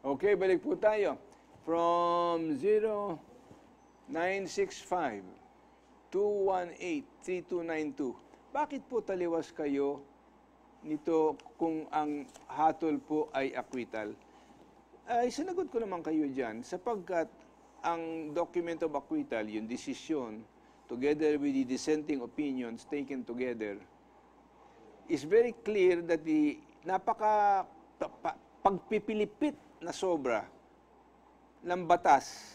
Okay, balik po tayo. From 0965-218-3292. Bakit po taliwas kayo nito kung ang hatol po ay acquittal? Ay, sinagot ko naman kayo dyan sapagkat ang document of acquittal, yung desisyon, together with the dissenting opinions taken together, is very clear that the pagpipilipit na sobra ng batas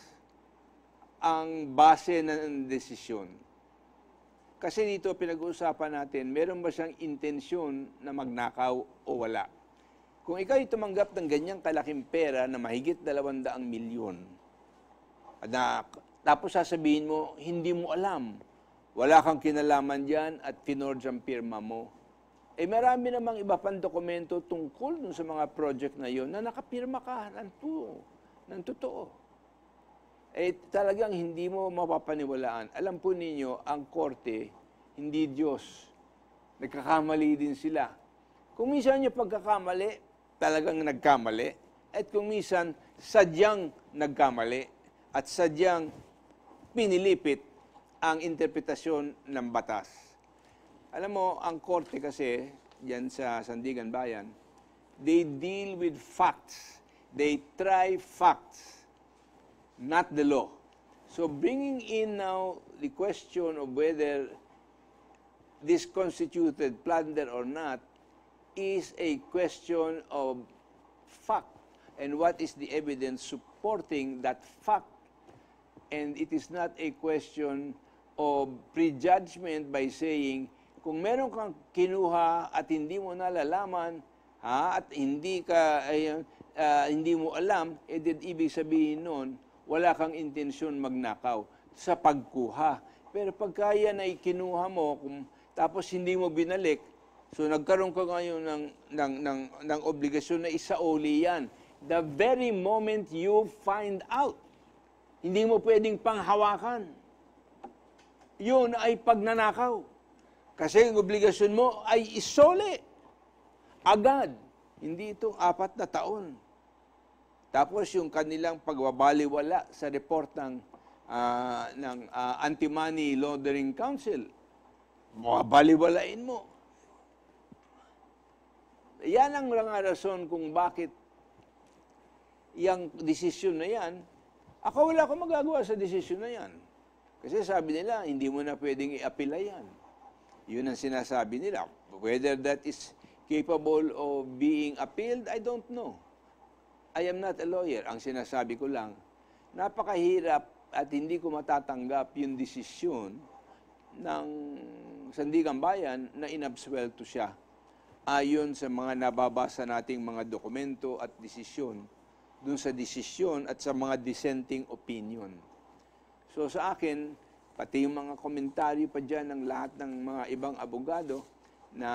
ang base ng desisyon. Kasi dito pinag-uusapan natin, meron ba siyang intensyon na magnakaw o wala? Kung ikaw ay tumanggap ng ganyang kalaking pera na mahigit 200 milyon, tapos sasabihin mo, hindi mo alam, wala kang kinalaman dyan at finorge ang pirma mo. Eh marami namang iba pang dokumento tungkol dun sa mga project na yon na nakapirma ka ng totoo. Eh talagang hindi mo mapapaniwalaan. Alam po ninyo, ang korte, hindi Diyos. Nagkakamali din sila. Kung minsan yung pagkakamali, talagang nagkamali. At kung minsan, sadyang nagkamali. At sadyang pinilipit ang interpretasyon ng batas. Alam mo, ang korte kasi, diyan sa Sandigan Bayan, they deal with facts. They try facts, not the law. So bringing in now the question of whether this constituted plunder or not is a question of fact. And what is the evidence supporting that fact? And it is not a question of prejudgment by saying, kung meron kang kinuha at hindi mo nalalaman, at hindi mo alam, ibig sabihin nun, wala kang intensyon magnakaw sa pagkuha. Pero pagka yan ay kinuha mo, tapos hindi mo binalik, so nagkaroon ka ngayon ng obligasyon na isauli yan. The very moment you find out, hindi mo pwedeng panghawakan. Yun ay pagnanakaw. Kasi ang obligasyon mo ay isole. Agad. Hindi ito 4 na taon. Tapos yung kanilang pagbabaliwala sa report ng Anti-Money Laundering Council, baliwalain mo. Yan ang mga rason kung bakit yung desisyon na yan, wala akong magagawa sa desisyon na yan. Kasi sabi nila, hindi mo na pwedeng i-apila yan. Yun ang sinasabi nila. Whether that is capable of being appealed, I don't know. I am not a lawyer. Ang sinasabi ko lang, napakahirap at hindi ko matatanggap yung desisyon ng Sandigan Bayan na inabsuelto siya ayon sa mga nababasa nating mga dokumento at desisyon dun sa desisyon at sa mga dissenting opinion. So sa akin, pati yung mga komentaryo pa dyan ng lahat ng mga ibang abogado na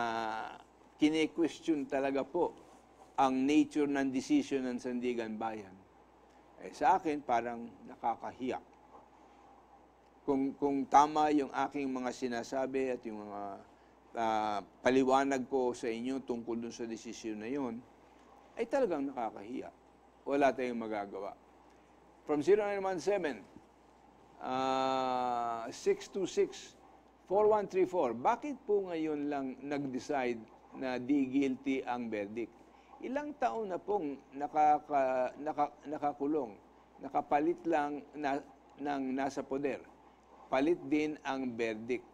kine-question talaga po ang nature ng decision ng Sandigan Bayan. Eh, sa akin, parang nakakahiya. Kung tama yung aking mga sinasabi at yung mga paliwanag ko sa inyo tungkol dun sa desisyon na yun, ay talagang nakakahiya. Wala tayong magagawa. From 0917, 626-4134, bakit po ngayon lang nag-decide na di guilty ang verdict? Ilang taon na pong nakakulong, nakapalit lang ng nasa poder. Palit din ang verdict.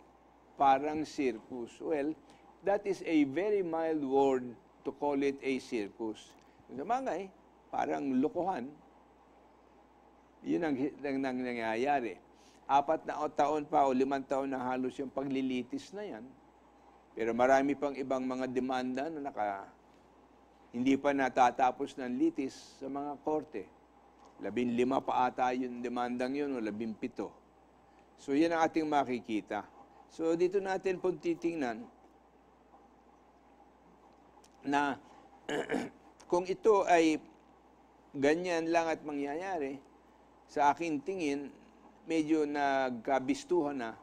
Parang circus. Well, that is a very mild word to call it a circus. Sa bagay, parang lokohan. Yun ang nangyayari. 4 na taon pa o 5 taon na halos yung paglilitis na yan. Pero marami pang ibang mga demanda na hindi pa natatapos ng litis sa mga korte. 15 pa ata yung demandang yun o 17. So yan ang ating makikita. So dito natin po titingnan na kung ito ay ganyan lang at mangyayari, sa aking tingin, medyo nagkabistuhan na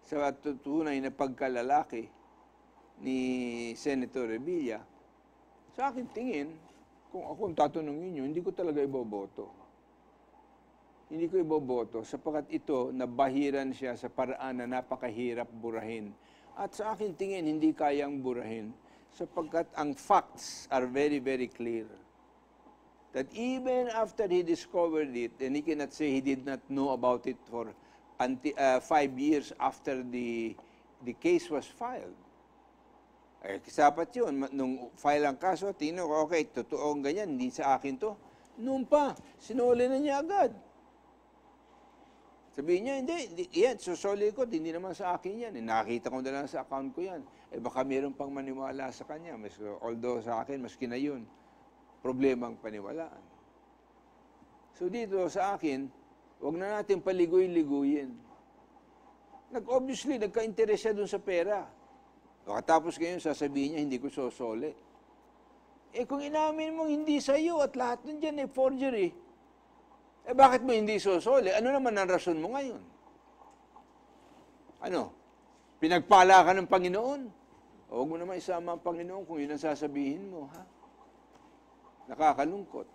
sa tunay na pagkalalaki ni Senator Revilla. Sa aking tingin, Kung ako ang tatanungin nyo, hindi ko talaga iboboto. Hindi ko iboboto sapagkat ito nabahiran siya sa paraan na napakahirap burahin. At sa akin tingin, hindi kayang burahin sapagkat ang facts are very, very clear. That even after he discovered it, and he cannot say he did not know about it for 5 years after the case was filed. Eh, sapat yun. Nung file ang kaso, tingnan ko, okay, totoo ang ganyan, hindi sa akin to. Noon pa, sinuli na niya agad. Sabihin niya, hindi yan, susoli ko, hindi naman sa akin yan. Nakita ko na lang sa account ko yan. Eh baka mayroon pang maniwala sa kanya. Although sa akin, maski na yun, problemang paniwalaan. So dito sa akin, huwag na natin paligoy-ligoyin. Obviously, nagka-interest siya dun sa pera. Katapos ngayon, sasabihin niya, hindi ko sosole. Eh kung inamin mong hindi sa'yo at lahat nun dyan ay forgery, eh bakit mo hindi sosole? Ano naman ang rason mo ngayon? Ano? Pinagpala ka ng Panginoon? O huwag mo naman isama ang Panginoon kung yun ang sasabihin mo, ha? Nakakalungkot.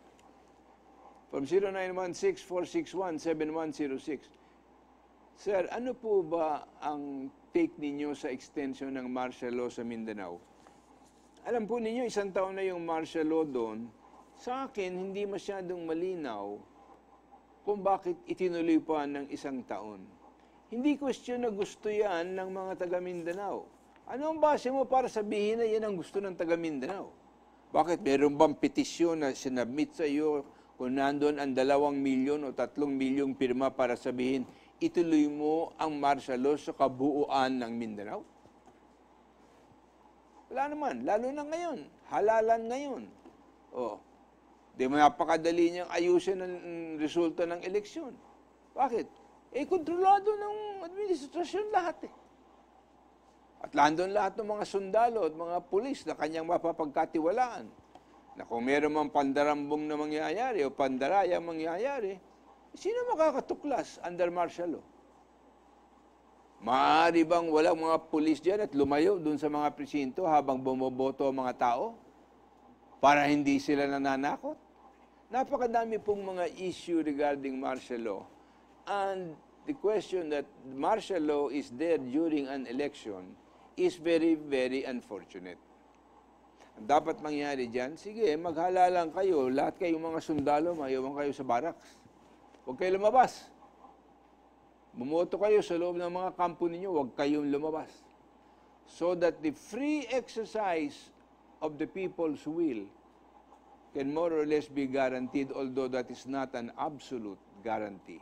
From 0916-461-7106. Sir, ano po ba ang take ninyo sa extension ng martial law sa Mindanao? Alam po ninyo, 1 taon na yung martial law doon. Sa akin, hindi masyadong malinaw kung bakit itinuloy pa ng 1 taon. Hindi question na gusto yan ng mga taga Mindanao. Ano ang base mo para sabihin na yan ang gusto ng taga Mindanao? Bakit? Meron bang petisyon na sinabmit sa iyo kung nandun ang 2 milyon o 3 milyong pirma para sabihin, ituloy mo ang martial law sa kabuuan ng Mindanao? Wala naman. Lalo na ngayon. Halalan ngayon. O, di mo napakadali niyang ayusin ang resulta ng eleksyon. Bakit? Eh, kontrolado ng administrasyon lahat eh. At landon lahat ng mga sundalo at mga pulis na kanyang mapapagkatiwalaan. Na kung meron mang pandarambong na mangyayari o pandaraya mangyayari, sino makakatuklas under martial law? Maaari bang walang mga pulis dyan at lumayo dun sa mga presinto habang bumoboto ang mga tao? Para hindi sila nananakot? Napakadami pong mga issue regarding martial law. And the question that martial law is there during an election is very, very unfortunate. Ang dapat mangyari dyan, sige, maghalalan kayo, lahat kayong mga sundalo, mayawan kayo sa barracks. Huwag kayo lumabas. Bumoto kayo sa loob ng mga kampo ninyo, huwag kayong lumabas. So that the free exercise of the people's will can more or less be guaranteed, although that is not an absolute guarantee.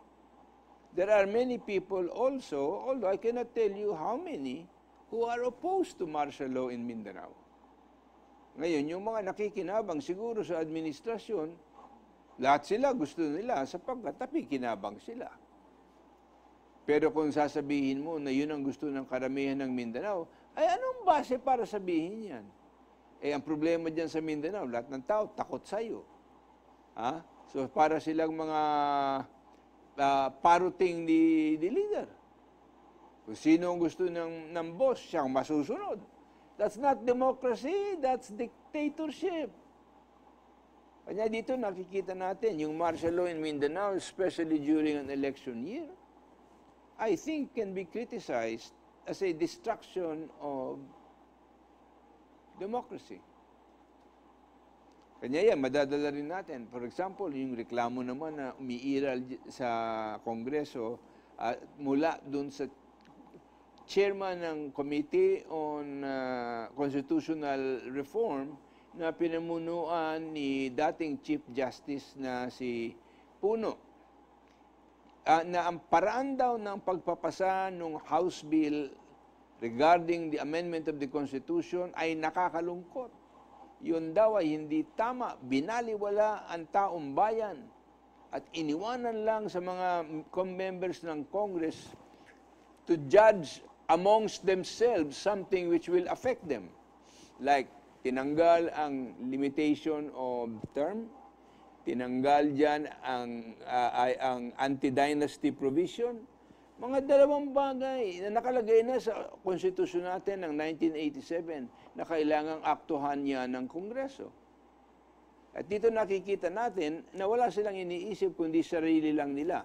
There are many people also, although I cannot tell you how many, who are opposed to martial law in Mindanao. Ngayon, yung mga nakikinabang siguro sa administrasyon, lahat sila gusto nila sapagkat nakikinabang sila. Pero kung sasabihin mo na yun ang gusto ng karamihan ng Mindanao, ay anong base para sabihin yan? Eh, ang problema dyan sa Mindanao, lahat ng tao takot sa'yo. Ha? So, para silang mga paruting ni leader. Kung sino ang gusto ng boss, siyang masusunod. That's not democracy, that's dictatorship. Kanya dito nakikita natin, yung martial law in Mindanao, especially during an election year, I think can be criticized as a destruction of democracy. Kanya yan, madadala rin natin. For example, yung reklamo naman na umiiral sa Kongreso mula dun sa chairman ng Committee on Constitutional Reform na pinamunuan ni dating Chief Justice na si Puno. Na ang paraan daw ng pagpapasa ng House Bill regarding the amendment of the Constitution ay nakakalungkot. Yun daw ay hindi tama. Binaliwala ang taong bayan at iniwanan lang sa mga members ng Congress to judge amongst themselves something which will affect them. Like, tinanggal ang limitation of term, tinanggal dyan ang anti-dynasty provision, mga dalawang bagay na nakalagay na sa konstitusyon natin ng 1987 na kailangang aktuhan niya ng Kongreso. At dito nakikita natin na wala silang iniisip kundi sarili lang nila.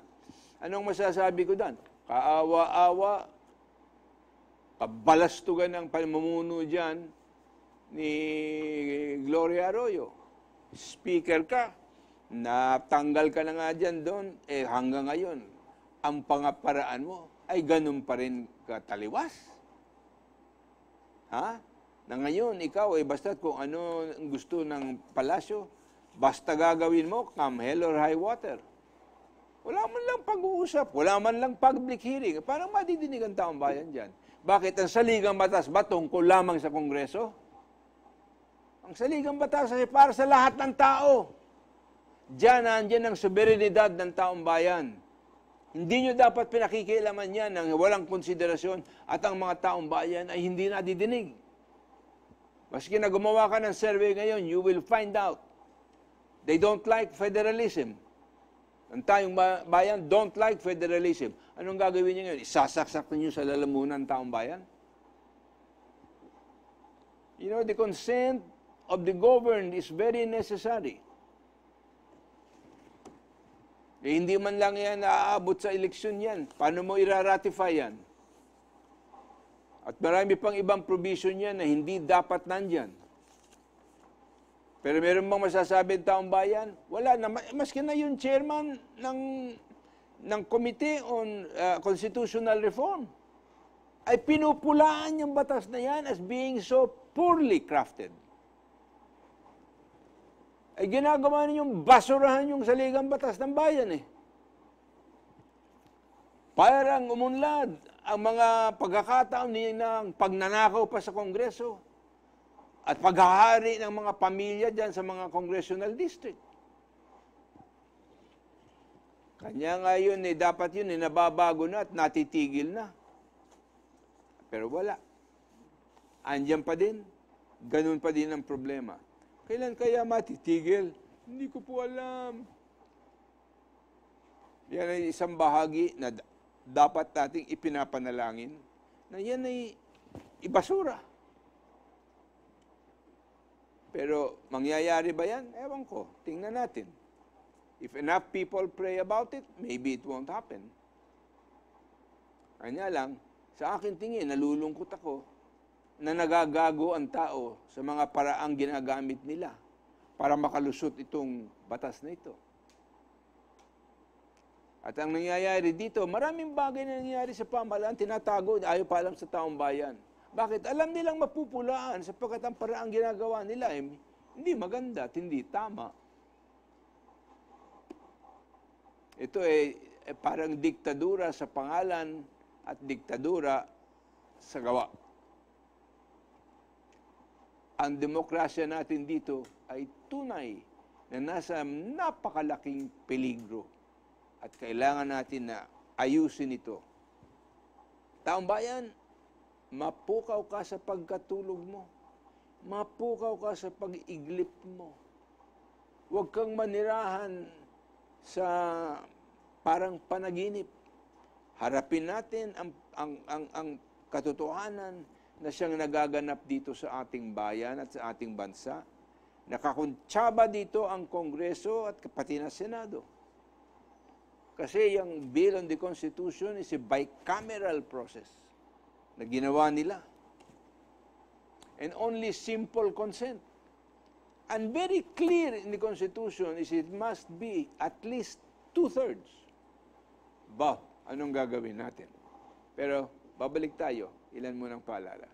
Anong masasabi ko doon? Kaawa-awa, kabalastugan ng pamumuno dyan ni Gloria Arroyo. Speaker ka, natanggal ka na nga dyan doon, hanggang ngayon, ang pangaparaan mo ay ganun pa rin kataliwas. Ha? Na ngayon, ikaw basta kung ano ang gusto ng palasyo, basta gagawin mo, come hell or high water. Wala man lang pag-uusap, wala man lang public hearing. Parang madidinig ang taong bayan dyan. Bakit ang saligang batas ba tungkol lamang sa Kongreso? Ang saligang batas ay para sa lahat ng tao. Diyan, nandiyan ang soberanidad ng taong bayan. Hindi nyo dapat pinakikialaman yan ng walang konsiderasyon at ang mga taong bayan ay hindi nadidinig. Maski na gumawa ka ng survey ngayon, you will find out they don't like federalism. Ang tayong bayan don't like federalism. Anong gagawin niyo ngayon? Isasaksak niyo sa lalamunan ng taong bayan? You know, the consent of the governed is very necessary. Hindi man lang yan naaabot sa eleksyon yan. Paano mo ira-ratify yan? At marami pang ibang provision yan na hindi dapat nandyan. Pero meron bang masasabi ng taong bayan? Wala na. Maski na yung chairman ng Committee on Constitutional Reform ay pinupulaan yung batas na yan as being so poorly crafted. Ay ginagawa ninyong basurahan yung saligang batas ng bayan Parang umunlad ang mga pagkakataon ng pagnanakaw pa sa Kongreso at paghahari ng mga pamilya dyan sa mga congressional district. Kanya nga yun dapat yun nababago na at natitigil na. Pero wala. Andyan pa din. Ganun pa din ang problema. Kailan kaya matitigil? Hindi ko po alam. Yan ay isang bahagi na dapat nating ipinapanalangin na yan ay ibasura. Pero mangyayari ba yan? Ewan ko. Tingnan natin. If enough people pray about it, maybe it won't happen. Kanya lang, sa akin tingin, nalulungkot ako na nagagago ang tao sa mga paraang ginagamit nila para makalusot itong batas na ito. At ang nangyayari dito, maraming bagay na nangyayari sa pamahalaan, tinatago, ayaw pa alam sa taong bayan. Bakit? Alam nilang mapupulaan sapagkat ang paraang ginagawa nila hindi maganda at hindi tama. Ito parang diktadura sa pangalan at diktadura sa gawa. Ang demokrasya natin dito ay tunay na nasa napakalaking peligro at kailangan natin na ayusin ito. Taong bayan, mapukaw ka sa pagkatulog mo. Mapukaw ka sa pag-iglip mo. Huwag kang manirahan sa parang panaginip. Harapin natin ang katotohanan na siyang nagaganap dito sa ating bayan at sa ating bansa. Nakakuntsaba dito ang Kongreso at pati na Senado. Kasi yung Bill on the Constitution is a bicameral process na ginawa nila. And only simple consent. And very clear in the Constitution is it must be at least 2/3. Ba, anong gagawin natin? Pero babalik tayo. Ilan mo ng paalala.